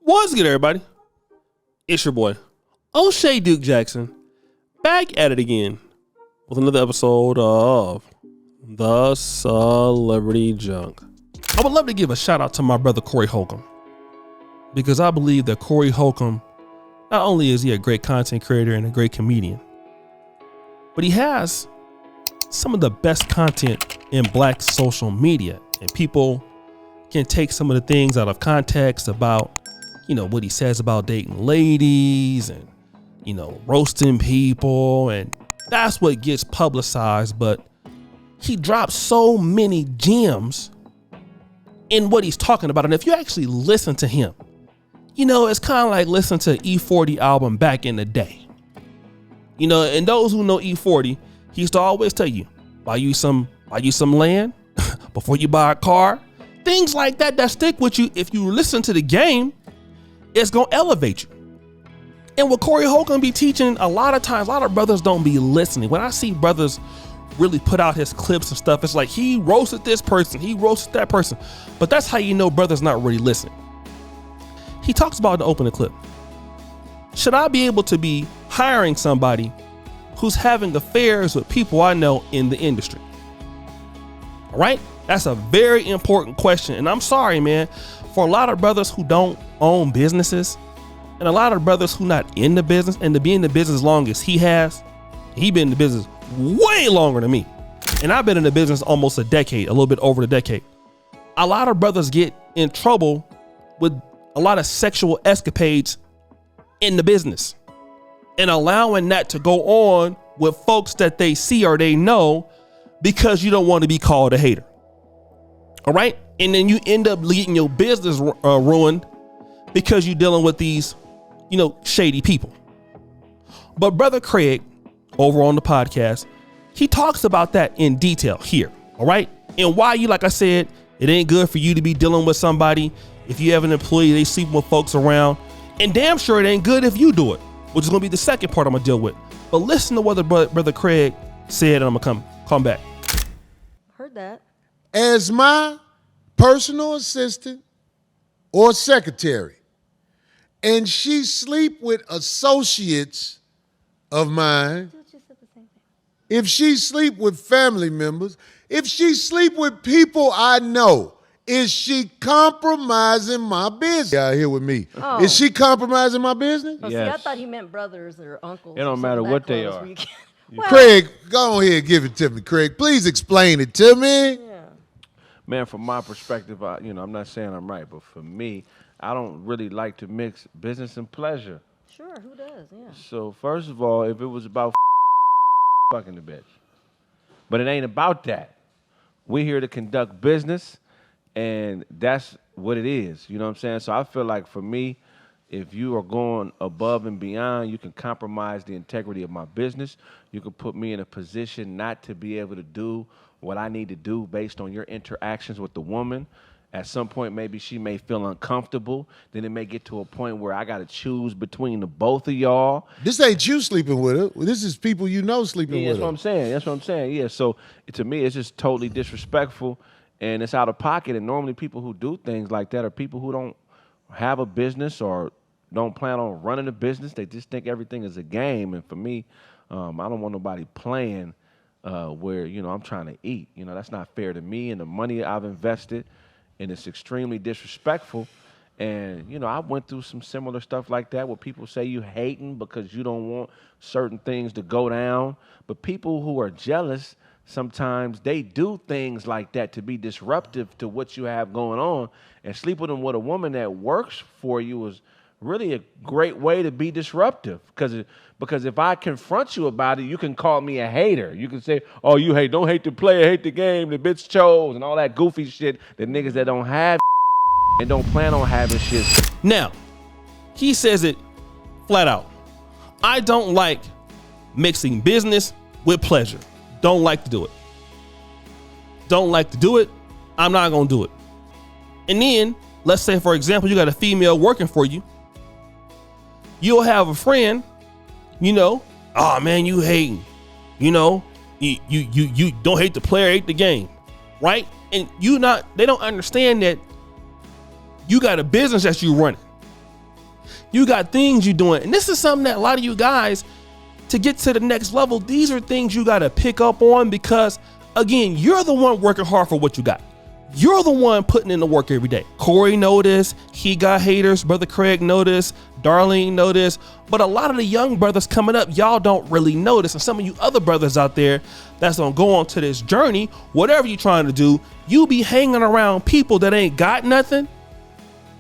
What's good, everybody? It's your boy, O'Shea Duke Jackson, back at it again with another episode of The Celebrity Junk. I would love to give a shout out to my brother Corey Holcomb, because I believe that Corey Holcomb, not only is he a great content creator and a great comedian, but he has some of the best content in Black social media, and people can take some of the things out of context about, what he says about dating ladies and, roasting people. And that's what gets publicized. But he drops so many gems in what he's talking about. And if you actually listen to him, it's kind of like listening to E40 album back in the day. And those who know E40, he used to always tell you, buy you some land before you buy a car. Things like that stick with you. If you listen to the game, it's going to elevate you. And what Corey Holcomb be teaching, a lot of times, a lot of brothers don't be listening. When I see brothers really put out his clips and stuff, it's like he roasted this person, he roasted that person. But that's how you know brothers not really listening. He talks about the opening clip. Should I be able to be hiring somebody who's having affairs with people I know in the industry? All right? That's a very important question. And I'm sorry, man, for a lot of brothers who don't own businesses and a lot of brothers who not in the business, and to be in the business as long as he has, he been in the business way longer than me. And I've been in the business almost a decade, a little bit over a decade. A lot of brothers get in trouble with a lot of sexual escapades in the business and allowing that to go on with folks that they see or they know because you don't want to be called a hater. All right. And then you end up getting your business ruined because you're dealing with these, shady people. But Brother Craig over on the podcast, he talks about that in detail here. All right. And why like I said, it ain't good for you to be dealing with somebody. If you have an employee, they sleep with folks around, and damn sure it ain't good if you do it, which is going to be the second part I'm going to deal with. But listen to what Brother Craig said, and I'm going to come back. Heard that. As my personal assistant or secretary, and she sleep with associates of mine, if she sleep with family members, if she sleep with people I know, is she compromising my business? Out here with me. Oh. Is she compromising my business? Oh, Yes. See, I thought he meant brothers or uncles. It don't matter what they are. Well, Craig, go on here and give it to me, Craig. Please explain it to me. yeah. Man, from my perspective, I'm not saying I'm right, but for me, I don't really like to mix business and pleasure. Sure, who does? Yeah. So first of all, if it was about fucking the bitch, but it ain't about that. We're here to conduct business, and that's what it is. You know what I'm saying? So I feel like for me, if you are going above and beyond, you can compromise the integrity of my business. You can put me in a position not to be able to do what I need to do based on your interactions with the woman. At some point, maybe she may feel uncomfortable. Then it may get to a point where I got to choose between the both of y'all. This ain't you sleeping with her. This is people you know sleeping Yeah, with that's her. what I'm saying. That's what I'm saying. Yeah. So to me, it's just totally disrespectful, and it's out of pocket. And normally, people who do things like that are people who don't have a business or don't plan on running a business. They just think everything is a game. And for me, I don't want nobody playing where I'm trying to eat. That's not fair to me and the money I've invested. And it's extremely disrespectful. And, I went through some similar stuff like that where people say you hating because you don't want certain things to go down. But people who are jealous, sometimes they do things like that to be disruptive to what you have going on. And sleeping with a woman that works for you is really a great way to be disruptive. Because if I confront you about it, you can call me a hater. You can say, oh, you don't hate the player, hate the game, the bitch chose, and all that goofy shit that niggas that don't have and don't plan on having shit. Now, he says it flat out. I don't like mixing business with pleasure. Don't like to do it. Don't like to do it. I'm not going to do it. And then, let's say, for example, you got a female working for you. You'll have a friend, oh man, you hating, you don't hate the player, hate the game, right? And they don't understand that you got a business that you running. You got things you're doing. And this is something that a lot of you guys, to get to the next level, these are things you got to pick up on because, again, you're the one working hard for what you got. You're the one putting in the work every day. Corey noticed, he got haters. Brother Craig noticed, Darlene noticed. But a lot of the young brothers coming up, y'all don't really notice. And some of you other brothers out there that's gonna go on to this journey, whatever you're trying to do, you be hanging around people that ain't got nothing.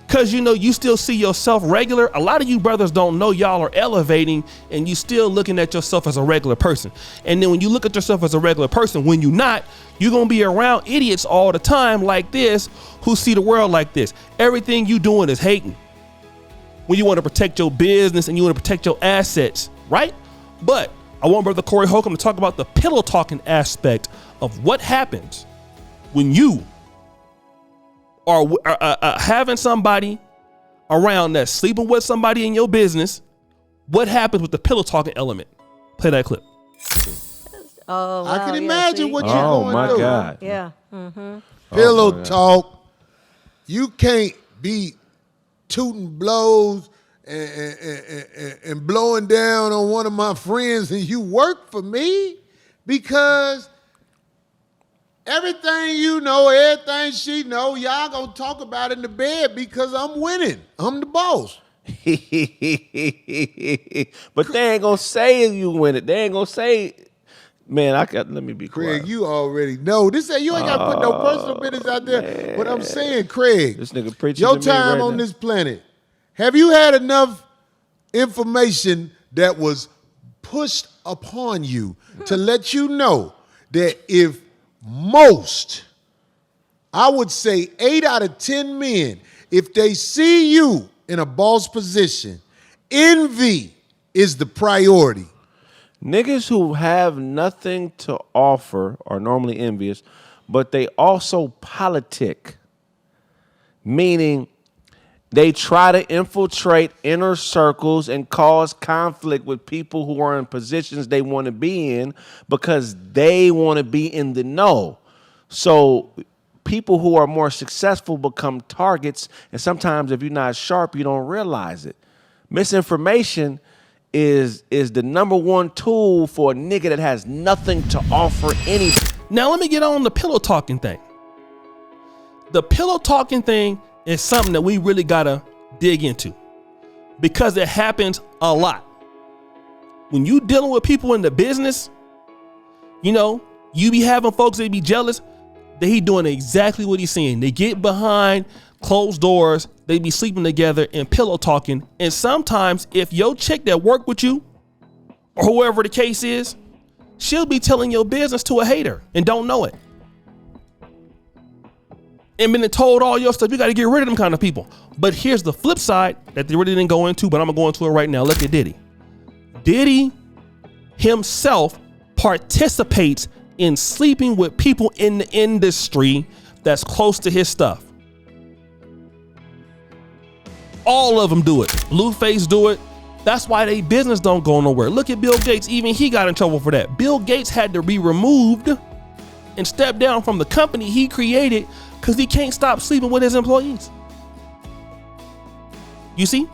Cause you know, you still see yourself regular. A lot of you brothers don't know y'all are elevating and you still looking at yourself as a regular person. And then when you look at yourself as a regular person, when you're not, you're gonna be around idiots all the time like this who see the world like this. Everything you doing is hating. When you want to protect your business and you want to protect your assets, right? But I want Brother Corey Holcomb to talk about the pillow talking aspect of what happens when you are having somebody around that's sleeping with somebody in your business. What happens with the pillow talking element? Play that clip. Oh, wow, I can yeah, imagine see? what you're Oh going my through. God. Yeah. Mm-hmm. Pillow my God. talk. You can't be tooting blows and blowing down on one of my friends and you work for me because everything you know, everything she know, y'all gonna talk about in the bed because I'm winning. I'm the boss. But they ain't gonna say you win it. They ain't gonna say, man, let me be Craig, quiet. you already know. This you ain't gotta put no personal business out there. But I'm saying, Craig, This nigga preaching your to me time right on now. this planet, have you had enough information that was pushed upon you to let you know that if most, I would say 8 out of 10 men, if they see you in a boss position, envy is the priority. Niggas who have nothing to offer are normally envious, but they also politic, meaning they try to infiltrate inner circles and cause conflict with people who are in positions they want to be in because they want to be in the know. So people who are more successful become targets, and sometimes if you're not sharp, you don't realize it. Misinformation is the number one tool for a nigga that has nothing to offer anything. Now let me get on the pillow talking thing. The pillow talking thing is something that we really gotta dig into because it happens a lot. When you dealing with people in the business, you know, you be having folks that be jealous that he doing exactly what he's saying. They get behind closed doors, they be sleeping together and pillow talking. And sometimes if your chick that work with you or whoever the case is, she'll be telling your business to a hater and don't know it. And been told all your stuff. You got to get rid of them kind of people. But here's the flip side that they really didn't go into, but I'm going to go into it right now. Look at Diddy. Diddy himself participates in sleeping with people in the industry that's close to his stuff. All of them do it. Blueface do it. That's why they business don't go nowhere. Look at Bill Gates. Even he got in trouble for that. Bill Gates had to be removed and step down from the company he created because he can't stop sleeping with his employees. You see?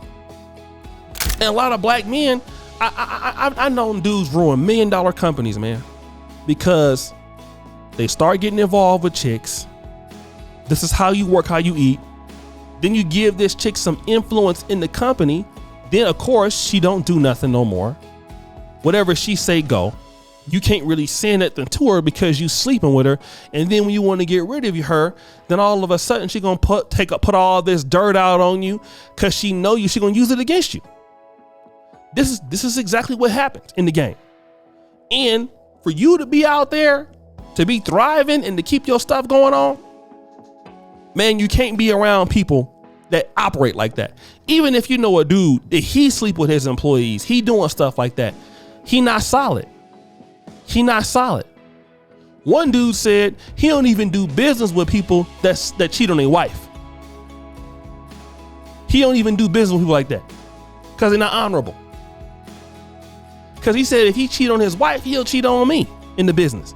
And a lot of black men, I know dudes ruin $1 million companies, man, because they start getting involved with chicks. This is how you work, how you eat. Then you give this chick some influence in the company. Then of course she don't do nothing no more. Whatever she say go. You can't really say nothing to her because you sleeping with her. And then when you want to get rid of her, then all of a sudden she gonna put all this dirt out on you because she know you. She gonna use it against you. This is exactly what happens in the game. And for you to be out there, to be thriving and to keep your stuff going on, man, you can't be around people that operate like that. Even if you know a dude that he sleep with his employees, he doing stuff like that, he not solid. He not solid. One dude said he don't even do business with people that cheat on their wife. He don't even do business with people like that because they're not honorable. Because he said if he cheat on his wife, he'll cheat on me in the business.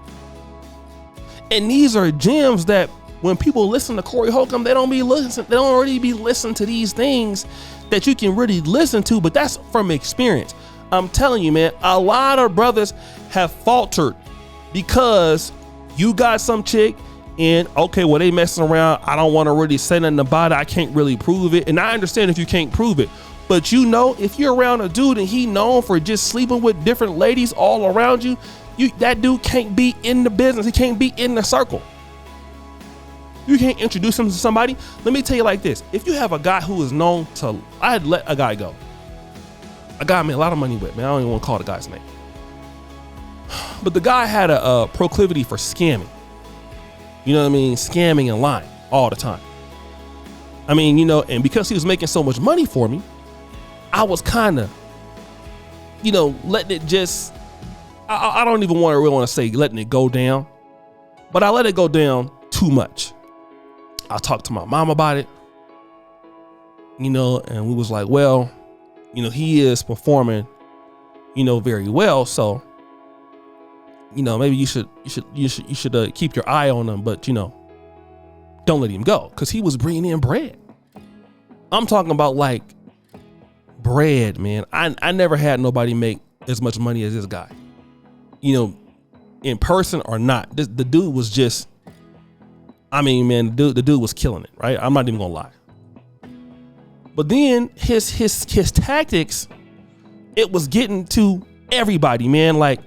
And these are gems that when people listen to Corey Holcomb, they don't really be listening to these things that you can really listen to, but that's from experience. I'm telling you, man, a lot of brothers have faltered because you got some chick and okay, well, they messing around. I don't want to really say nothing about it. I can't really prove it. And I understand if you can't prove it, but you know, if you're around a dude and he known for just sleeping with different ladies all around you, that dude can't be in the business. He can't be in the circle. You can't introduce him to somebody. Let me tell you like this. If you have a guy who is known to, I'd let a guy go. A guy I made a lot of money with, man. I don't even want to call the guy's name. But the guy had a proclivity for scamming. You know what I mean? Scamming and lying all the time. I mean, you know, and because he was making so much money for me, I was kind of, you know, letting it just, I don't even really want to say letting it go down, but I let it go down too much. I talked to my mom about it, you know, and we was like, well, you know, he is performing, you know, very well. So, you know, maybe you should keep your eye on him, but you know, don't let him go. Cause he was bringing in bread. I'm talking about like bread, man. I never had nobody make as much money as this guy, you know, in person or not. The dude was just, I mean, man, the dude was killing it, right? I'm not even gonna lie. But then his tactics, it was getting to everybody, man. Like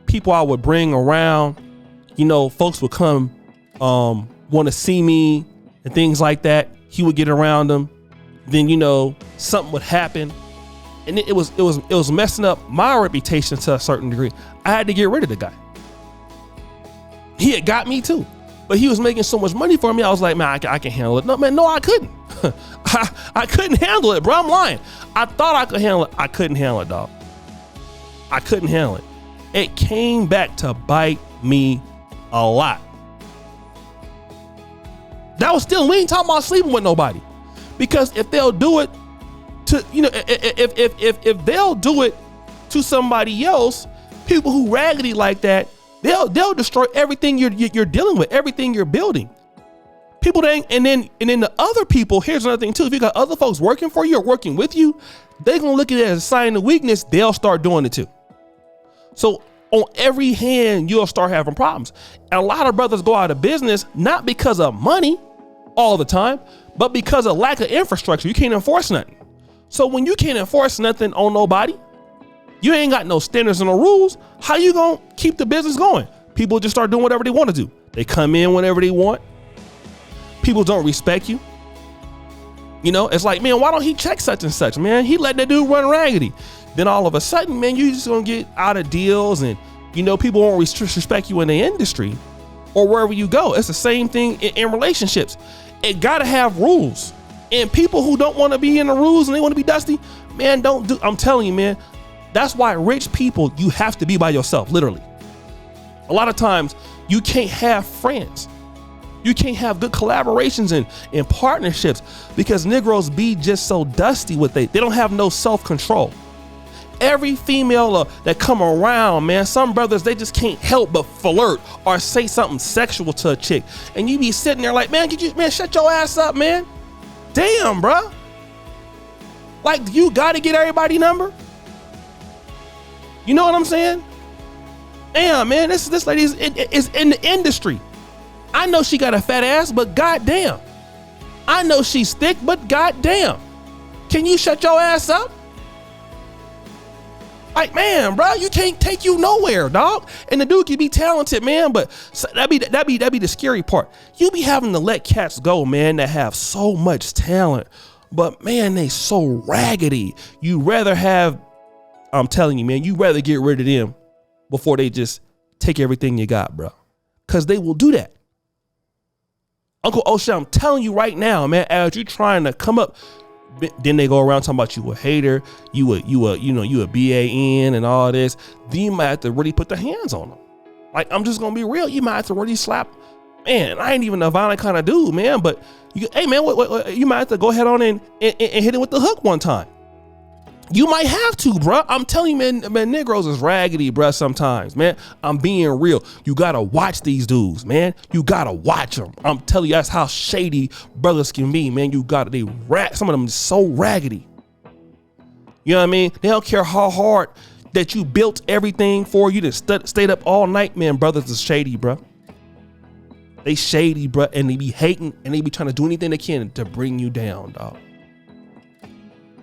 people I would bring around, you know, folks would come, want to see me and things like that. He would get around them. Then, you know, something would happen. And it was messing up my reputation to a certain degree. I had to get rid of the guy. He had got me too, but he was making so much money for me. I was like, man, I can handle it. No, man, no, I couldn't. I couldn't handle it, bro. I'm lying. I thought I could handle it. I couldn't handle it, dog. I couldn't handle it. It came back to bite me a lot. That was still, we ain't talking about sleeping with nobody. Because if they'll do it to, you know, if they'll do it to somebody else, people who raggedy like that, they'll destroy everything you're dealing with, everything you're building. People that ain't, and then the other people, here's another thing too. If you got other folks working for you or working with you, they're gonna look at it as a sign of weakness. They'll start doing it too. So on every hand, you'll start having problems. And a lot of brothers go out of business, not because of money all the time, but because of lack of infrastructure. You can't enforce nothing. So when you can't enforce nothing on nobody, you ain't got no standards and no rules. How you gonna keep the business going? People just start doing whatever they want to do. They come in whenever they want. People don't respect you. You know, it's like, man, why don't he check such and such, man? He let that dude run raggedy. Then all of a sudden, man, you just gonna get out of deals, and you know, people won't respect you in the industry or wherever you go. It's the same thing in relationships. It gotta have rules. And people who don't want to be in the rules and they want to be dusty, man, don't do. I'm telling you, man, that's why rich people, you have to be by yourself, literally. A lot of times you can't have friends. You can't have good collaborations and partnerships because Negroes be just so dusty with they don't have no self-control. Every female that come around, man, some brothers, they just can't help but flirt or say something sexual to a chick. And you be sitting there like, man, shut your ass up, man. Damn, bro. Like, you got to get everybody number. You know what I'm saying? Damn, man, this lady is in the industry. I know she got a fat ass, but goddamn. I know she's thick, but goddamn. Can you shut your ass up? Like, man, bro, you can't take you nowhere, dog. And the dude can be talented, man, but that'd be the scary part. You be having to let cats go, man, that have so much talent, but man, they so raggedy. You rather have, I'm telling you, man, you rather get rid of them before they just take everything you got, bro. Cause they will do that. Uncle O'Shea, I'm telling you right now, man, as you're trying to come up, then they go around talking about you a hater, you a BAN and all this. Then you might have to really put the hands on them. Like, I'm just gonna be real. You might have to really slap. Man, I ain't even a violent kind of dude, man. But hey, man, you might have to go ahead on and hit it with the hook one time. You might have to, bro. I'm telling you, man, Negroes is raggedy, bro, sometimes, man. I'm being real. You got to watch these dudes, man. You got to watch them. I'm telling you, that's how shady brothers can be, man. Some of them is so raggedy. You know what I mean? They don't care how hard that you built everything for you to stayed up all night, man. Brothers is shady, bro. They shady, bro, and they be hating and they be trying to do anything they can to bring you down, dog.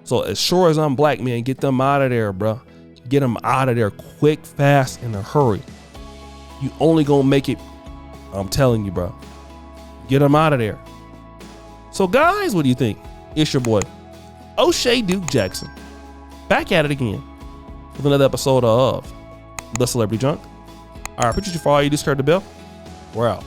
So as sure as I'm black, man, get them out of there, bro. Get them out of there quick, fast, in a hurry. You only gonna make it, I'm telling you, bro. Get them out of there. So guys, what do you think? It's your boy, O'Shea Duke Jackson. Back at it again with another episode of The Celebrity Junk. All right, appreciate you for all you just heard the bell. We're out.